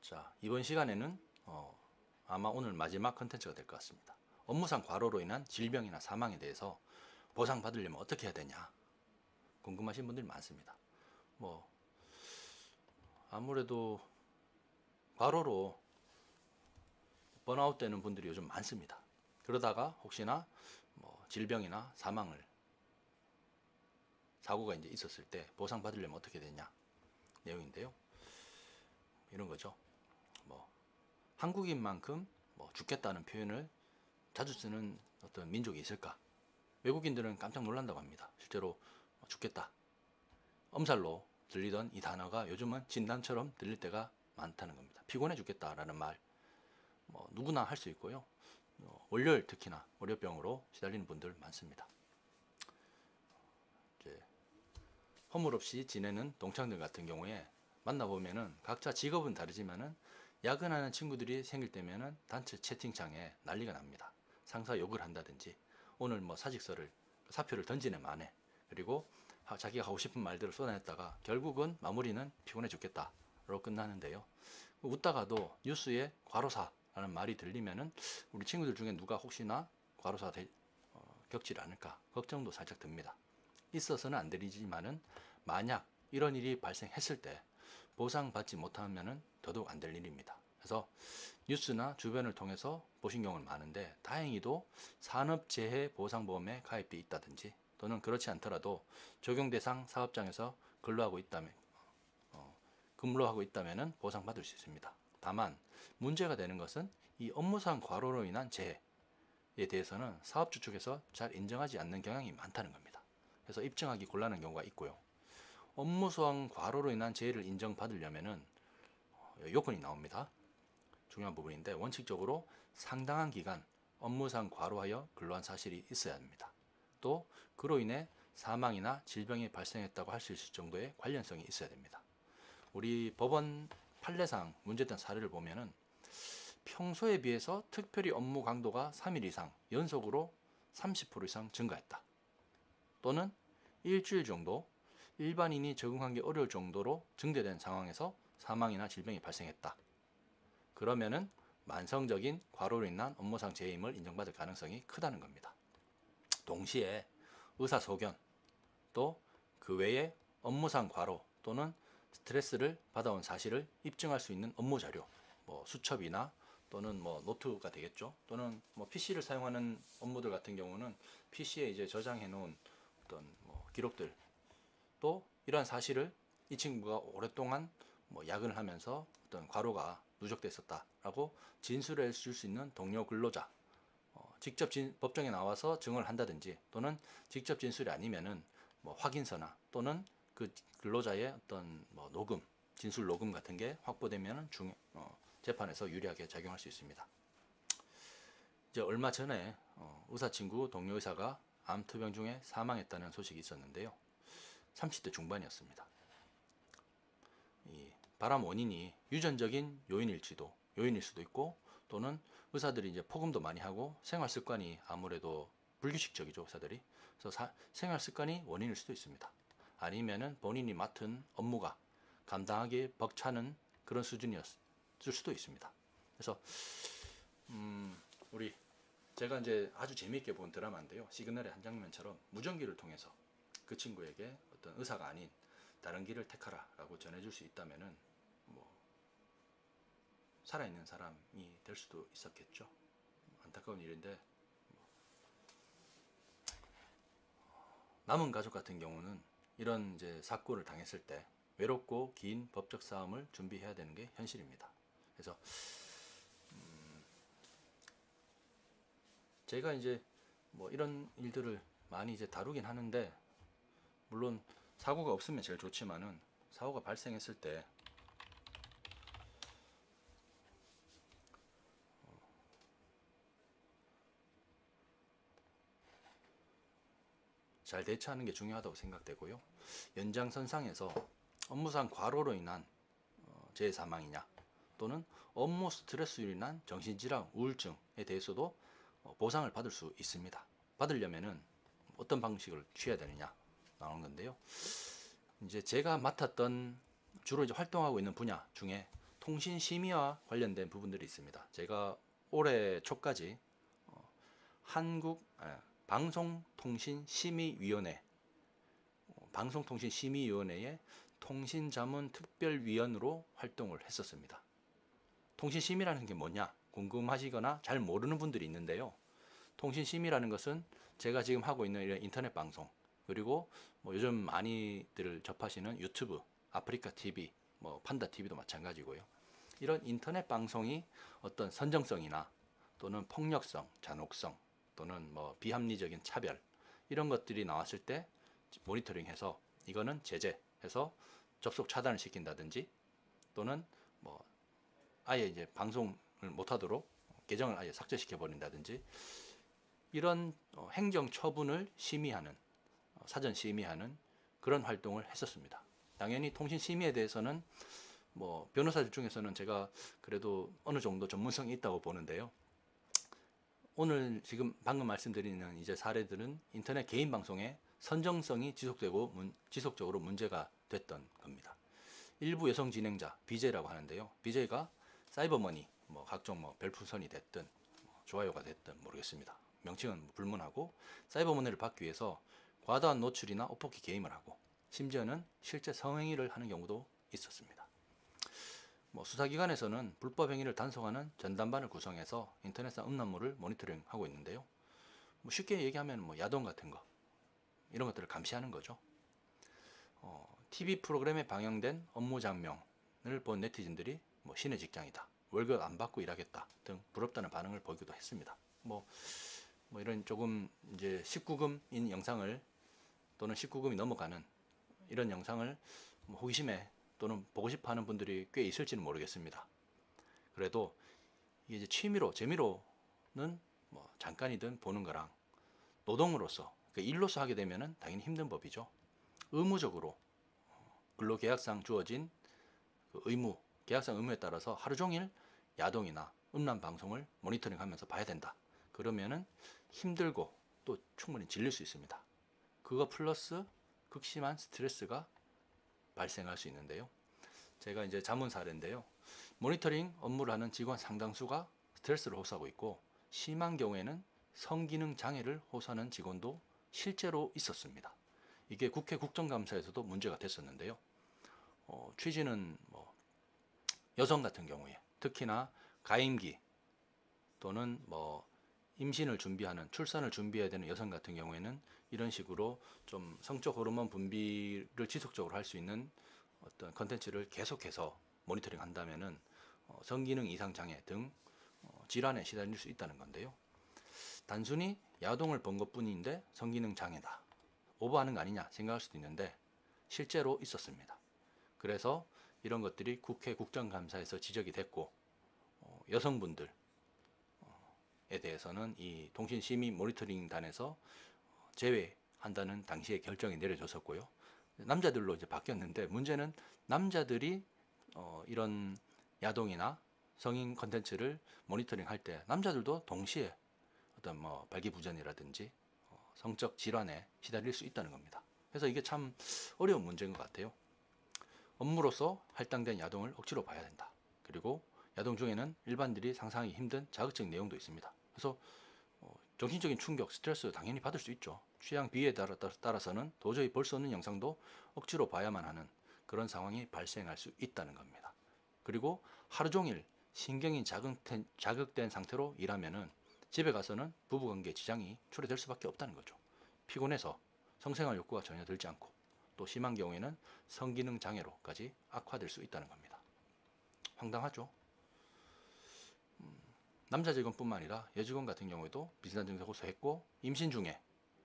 자, 이번 시간에는 아마 오늘 마지막 컨텐츠가 될 것 같습니다. 업무상 과로로 인한 질병이나 사망에 대해서 보상받으려면 어떻게 해야 되냐 궁금하신 분들이 많습니다. 뭐 아무래도 과로로 번아웃 되는 분들이 요즘 많습니다. 그러다가 혹시나 뭐 질병이나 사고가 이제 있었을 때 보상받으려면 어떻게 되냐 내용인데요. 이런 거죠. 뭐 한국인만큼 뭐 죽겠다는 표현을 자주 쓰는 어떤 민족이 있을까? 외국인들은 깜짝 놀란다고 합니다. 실제로 죽겠다, 엄살로 들리던 이 단어가 요즘은 진담처럼 들릴 때가 많다는 겁니다. 피곤해 죽겠다라는 말, 뭐 누구나 할 수 있고요. 월요일 특히나 월요병으로 시달리는 분들 많습니다. 이제 허물없이 지내는 동창들 같은 경우에 만나보면은 각자 직업은 다르지만은 야근하는 친구들이 생길 때면은 단체 채팅창에 난리가 납니다. 상사 욕을 한다든지 오늘 뭐 사표를 던지네 마네, 그리고 자기가 하고 싶은 말들을 쏟아냈다가 결국은 마무리는 피곤해 죽겠다로 끝나는데요. 웃다가도 뉴스에 과로사라는 말이 들리면은 우리 친구들 중에 누가 혹시나 과로사 겪지 않을까 걱정도 살짝 듭니다. 있어서는 안 되지만은 만약 이런 일이 발생했을 때 보상받지 못하면은 더더욱 안 될 일입니다. 그래서 뉴스나 주변을 통해서 보신 경우는 많은데 다행히도 산업재해보상보험에 가입돼 있다든지 또는 그렇지 않더라도 적용 대상 사업장에서 근무하고 있다면은 보상받을 수 있습니다. 다만 문제가 되는 것은 이 업무상 과로로 인한 재해에 대해서는 사업주 측에서 잘 인정하지 않는 경향이 많다는 겁니다. 그래서 입증하기 곤란한 경우가 있고요. 업무상 과로로 인한 재해를 인정받으려면은 요건이 나옵니다. 중요한 부분인데 원칙적으로 상당한 기간 업무상 과로하여 근로한 사실이 있어야 합니다. 또 그로 인해 사망이나 질병이 발생했다고 할 수 있을 정도의 관련성이 있어야 됩니다. 우리 법원 판례상 문제된 사례를 보면은 평소에 비해서 특별히 업무 강도가 3일 이상 연속으로 30% 이상 증가했다. 또는 일주일 정도 일반인이 적응하기 어려울 정도로 증대된 상황에서 사망이나 질병이 발생했다. 그러면은 만성적인 과로로 인한 업무상 재해임을 인정받을 가능성이 크다는 겁니다. 동시에 의사소견 또 그 외에 업무상 과로 또는 스트레스를 받아온 사실을 입증할 수 있는 업무 자료, 뭐 수첩이나 또는 뭐 노트가 되겠죠. 또는 뭐 PC를 사용하는 업무들 같은 경우는 PC에 이제 저장해 놓은 어떤 뭐 기록들, 또 이러한 사실을 이 친구가 오랫동안 뭐 야근을 하면서 어떤 과로가 누적됐었다라고 진술해 줄 수 있는 동료 근로자, 직접 법정에 나와서 증언을 한다든지 또는 직접 진술이 아니면은 뭐 확인서나 또는 그 근로자의 어떤 뭐 녹음, 진술 녹음 같은 게 확보되면은 재판에서 유리하게 작용할 수 있습니다. 이제 얼마 전에 의사 친구 동료 의사가 암투병 중에 사망했다는 소식이 있었는데요. 30대 중반이었습니다. 이 발암 원인이 유전적인 요인일 수도 있고 또는 의사들이 이제 폭음도 많이 하고 생활 습관이 아무래도 불규칙적이죠, 의사들이. 그래서 생활 습관이 원인일 수도 있습니다. 아니면은 본인이 맡은 업무가 감당하기 벅차는 그런 수준이었을 수도 있습니다. 그래서 제가 이제 아주 재미있게 본 드라마인데요. 시그널의 한 장면처럼 무전기를 통해서 그 친구에게 어떤 의사가 아닌 다른 길을 택하라 라고 전해줄 수 있다면은 뭐 살아있는 사람이 될 수도 있었겠죠. 안타까운 일인데 남은 가족 같은 경우는 이런 이제 사고를 당했을 때 외롭고 긴 법적 싸움을 준비해야 되는 게 현실입니다. 그래서 제가 이제 뭐 이런 일들을 많이 이제 다루긴 하는데, 물론 사고가 없으면 제일 좋지만은 사고가 발생했을 때 잘 대처하는 게 중요하다고 생각되고요. 연장선상에서 업무상 과로로 인한 재해 사망이냐 또는 업무 스트레스로 인한 정신질환, 우울증에 대해서도 보상을 받을 수 있습니다. 받으려면은 어떤 방식을 취해야 되느냐 나오는 건데요. 이제 제가 맡았던 주로 이제 활동하고 있는 분야 중에 통신 심의와 관련된 부분들이 있습니다. 제가 올해 초까지 한국 방송통신심의위원회 방송통신심의위원회의 통신자문특별위원으로 활동을 했었습니다. 통신심의라는 게 뭐냐 궁금하시거나 잘 모르는 분들이 있는데요. 통신심의라는 것은 제가 지금 하고 있는 이런 인터넷 방송, 그리고 뭐 요즘 많이들 접하시는 유튜브, 아프리카 TV, 뭐 판다 TV도 마찬가지고요. 이런 인터넷 방송이 어떤 선정성이나 또는 폭력성, 잔혹성, 또는 뭐 비합리적인 차별, 이런 것들이 나왔을 때 모니터링해서 이거는 제재해서 접속 차단을 시킨다든지, 또는 뭐 아예 이제 방송을 못하도록 계정을 아예 삭제시켜 버린다든지, 이런 행정 처분을 심의하는, 사전 심의하는 그런 활동을 했었습니다. 당연히 통신 심의에 대해서는 뭐 변호사들 중에서는 제가 그래도 어느 정도 전문성이 있다고 보는데요. 오늘 지금 방금 말씀드리는 이제 사례들은 인터넷 개인 방송의 선정성이 지속적으로 문제가 됐던 겁니다. 일부 여성 진행자, BJ라고 하는데요. BJ가 사이버머니, 뭐 각종 뭐 별풍선이 됐든 좋아요가 됐든 모르겠습니다. 명칭은 불문하고 사이버머니를 받기 위해서 과다한 노출이나 오포키 게임을 하고, 심지어는 실제 성행위를 하는 경우도 있었습니다. 뭐 수사기관에서는 불법 행위를 단속하는 전담반을 구성해서 인터넷상 음란물을 모니터링하고 있는데요. 뭐 쉽게 얘기하면 뭐 야동 같은 거, 이런 것들을 감시하는 거죠. TV 프로그램에 방영된 업무 장면을 본 네티즌들이 뭐 신의 직장이다, 월급 안 받고 일하겠다 등 부럽다는 반응을 보이기도 했습니다. 뭐 이런 조금 이제 19금인 영상을, 또는 19금이 넘어가는 이런 영상을 뭐 호기심에 또는 보고 싶어 하는 분들이 꽤 있을지는 모르겠습니다. 그래도 이게 이제 취미로, 재미로는 뭐 잠깐이든 보는 거랑, 노동으로서, 그러니까 일로서 하게 되면은 당연히 힘든 법이죠. 의무적으로 근로계약상 주어진 그 의무, 계약상 의무에 따라서 하루 종일 야동이나 음란 방송을 모니터링하면서 봐야 된다. 그러면은 힘들고 또 충분히 질릴 수 있습니다. 그거 플러스 극심한 스트레스가 발생할 수 있는데요. 제가 이제 자문 사례인데요. 모니터링 업무를 하는 직원 상당수가 스트레스를 호소하고 있고, 심한 경우에는 성기능 장애를 호소하는 직원도 실제로 있었습니다. 이게 국회 국정감사에서도 문제가 됐었는데요. 취지는 뭐 여성 같은 경우에, 특히나 가임기 또는 뭐 임신을 준비하는, 출산을 준비해야 되는 여성 같은 경우에는 이런 식으로 좀 성적 호르몬 분비를 지속적으로 할 수 있는 어떤 컨텐츠를 계속해서 모니터링 한다면은 성기능 이상 장애 등 질환에 시달릴 수 있다는 건데요. 단순히 야동을 본 것뿐인데 성기능 장애다, 오버하는 거 아니냐 생각할 수도 있는데 실제로 있었습니다. 그래서 이런 것들이 국회 국정감사에서 지적이 됐고, 여성분들에 대해서는 이 통신심의 모니터링단에서 제외한다는 당시에 결정이 내려졌었고요. 남자들로 이제 바뀌었는데, 문제는 남자들이 이런 야동이나 성인 컨텐츠를 모니터링 할 때 남자들도 동시에 어떤 뭐 발기부전이라든지 성적 질환에 시달릴 수 있다는 겁니다. 그래서 이게 참 어려운 문제인 것 같아요. 업무로서 할당된 야동을 억지로 봐야 된다. 그리고 야동 중에는 일반인들이 상상하기 힘든 자극적 내용도 있습니다. 그래서 정신적인 충격, 스트레스 당연히 받을 수 있죠. 취향 비위에 따라서는 도저히 볼 수 없는 영상도 억지로 봐야만 하는 그런 상황이 발생할 수 있다는 겁니다. 그리고 하루 종일 신경이 자극된 상태로 일하면은 집에 가서는 부부관계에 지장이 초래될 수밖에 없다는 거죠. 피곤해서 성생활 욕구가 전혀 들지 않고, 또 심한 경우에는 성기능 장애로까지 악화될 수 있다는 겁니다. 황당하죠. 남자 직원뿐만 아니라 여직원 같은 경우에도 비슷한 증세 호소했고, 임신 중에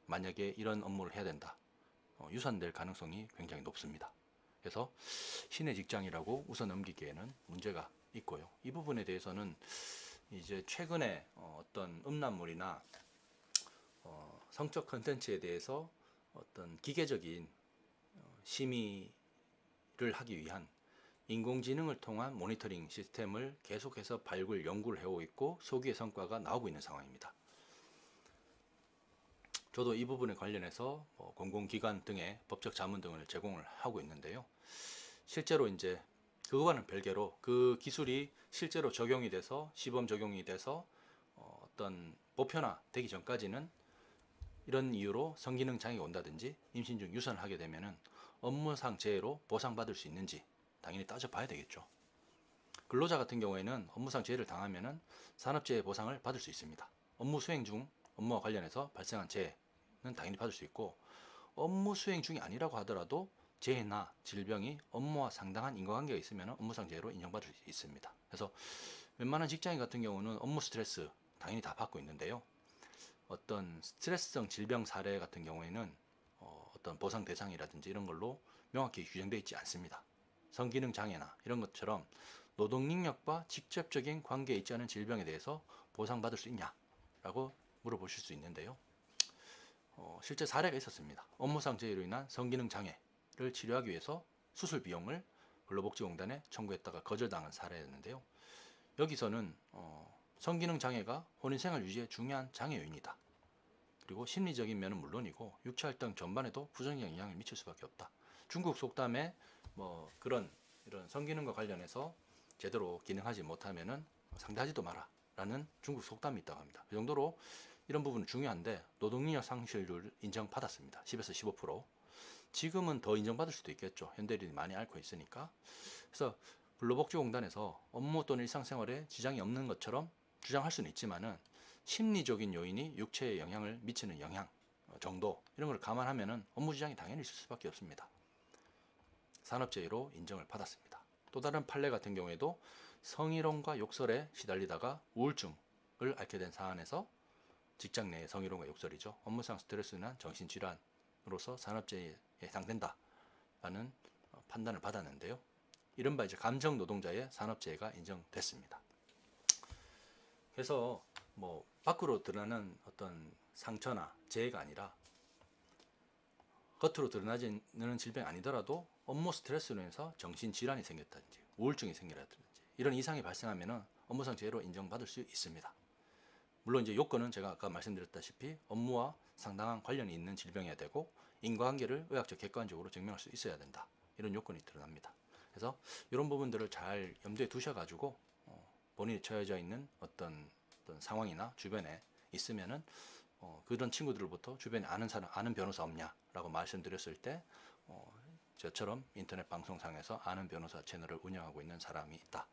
만약에 이런 업무를 해야 된다, 유산될 가능성이 굉장히 높습니다. 그래서 신의 직장이라고 웃어 넘기기에는 문제가 있고요. 이 부분에 대해서는 이제 최근에 어떤 음란물이나 성적 컨텐츠에 대해서 어떤 기계적인 심의를 하기 위한 인공지능을 통한 모니터링 시스템을 계속해서 발굴, 연구를 해오고 있고 소기의 성과가 나오고 있는 상황입니다. 저도 이 부분에 관련해서 공공기관 등의 법적 자문 등을 제공을 하고 있는데요. 실제로 이제 그거와는 별개로 그 기술이 실제로 적용이 돼서 시범 적용이 돼서 어떤 보편화 되기 전까지는 이런 이유로 성기능 장애가 온다든지 임신 중 유산을 하게 되면은 업무상 재해로 보상받을 수 있는지 당연히 따져봐야 되겠죠. 근로자 같은 경우에는 업무상 재해를 당하면은 산업재해 보상을 받을 수 있습니다. 업무 수행 중 업무와 관련해서 발생한 재해는 당연히 받을 수 있고, 업무 수행 중이 아니라고 하더라도 재해나 질병이 업무와 상당한 인과관계가 있으면 업무상 재해로 인정받을 수 있습니다. 그래서 웬만한 직장인 같은 경우는 업무 스트레스 당연히 다 받고 있는데요. 어떤 스트레스성 질병 사례 같은 경우에는 어떤 보상 대상이라든지 이런 걸로 명확히 규정되어 있지 않습니다. 성기능 장애나 이런 것처럼 노동 능력과 직접적인 관계에 있지 않은 질병에 대해서 보상받을 수 있냐라고 물어보실 수 있는데요. 실제 사례가 있었습니다. 업무상 재해로 인한 성기능 장애를 치료하기 위해서 수술 비용을 근로복지공단에 청구했다가 거절당한 사례였는데요. 여기서는 성기능 장애가 혼인생활 유지에 중요한 장애 요인이다. 그리고 심리적인 면은 물론이고 육체활동 전반에도 부정적 영향을 미칠 수밖에 없다. 중국 속담에 뭐 이런 성기능과 관련해서 제대로 기능하지 못하면은 상대하지도 마라 라는 중국 속담이 있다고 합니다. 그 정도로 이런 부분은 중요한데 노동능력 상실률 인정받았습니다. 10에서 15%. 지금은 더 인정받을 수도 있겠죠. 현대인이 많이 앓고 있으니까. 그래서 근로복지공단에서 업무 또는 일상생활에 지장이 없는 것처럼 주장할 수는 있지만은 심리적인 요인이 육체에 영향을 미치는 영향 정도 이런 걸 감안하면은 업무 지장이 당연히 있을 수밖에 없습니다. 산업재해로 인정을 받았습니다. 또 다른 판례 같은 경우에도 성희롱과 욕설에 시달리다가 우울증을 앓게 된 사안에서 직장 내의 성희롱과 욕설이죠. 업무상 스트레스나 정신질환으로서 산업재해에 해당된다라는 판단을 받았는데요. 이른바 이제 감정 노동자의 산업재해가 인정됐습니다. 그래서 뭐 밖으로 드러나는 어떤 상처나 재해가 아니라 겉으로 드러나지는 질병이 아니더라도 업무 스트레스로 인해서 정신질환이 생겼다든지 우울증이 생기라든지 이런 이상이 발생하면 업무상 재해로 인정받을 수 있습니다. 물론 이제 요건은 제가 아까 말씀드렸다시피 업무와 상당한 관련이 있는 질병이어야 되고 인과관계를 의학적 객관적으로 증명할 수 있어야 된다. 이런 요건이 드러납니다. 그래서 이런 부분들을 잘 염두에 두셔가지고 본인이 처해져 있는 어떤 상황이나 주변에 있으면은 그런 친구들로부터 주변에 아는 변호사 없냐라고 말씀드렸을 때 저처럼 인터넷 방송상에서 아는 변호사 채널을 운영하고 있는 사람이 있다.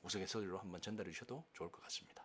우스갯소리로 한번 전달해 주셔도 좋을 것 같습니다.